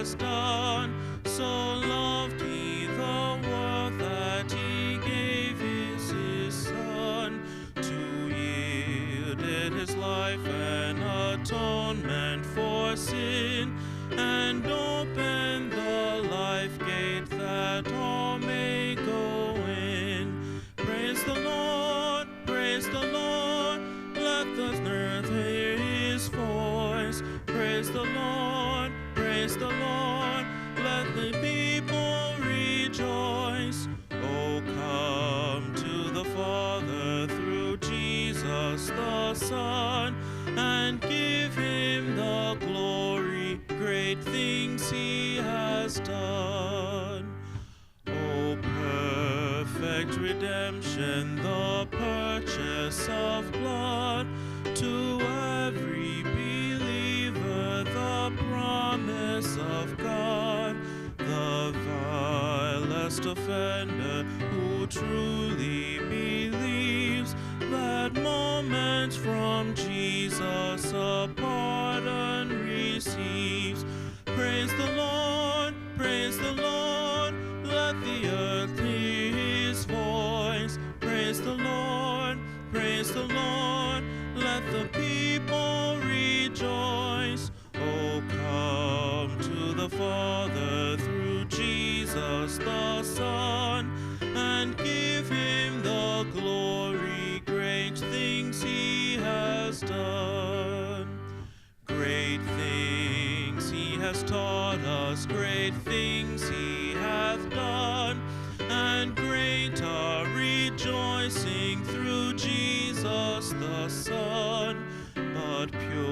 has done. So loved he the world that he gave his Son, to yielded his life an atonement for sin, and open the life gate that all may go in. Praise the Lord, praise the Lord, let the earth hear his voice. Praise the Lord, praise the Lord, let the people rejoice. Oh, come to the Father through Jesus the Son, and give him the glory, great things he has done. Oh, perfect redemption, the purchase of blood, to every believer the promise of God. The vilest offender who truly believes that moments from Jesus a pardon receives. Praise the Lord, praise the Lord, let the earth hear his voice. Praise the Lord, praise the Lord, let the people rejoice. Oh, come to the Father through Jesus the Son, and give him the glory, great things he has done. Great things he has taught us, great things he hath done, and great our rejoicing through Jesus the Son. But pure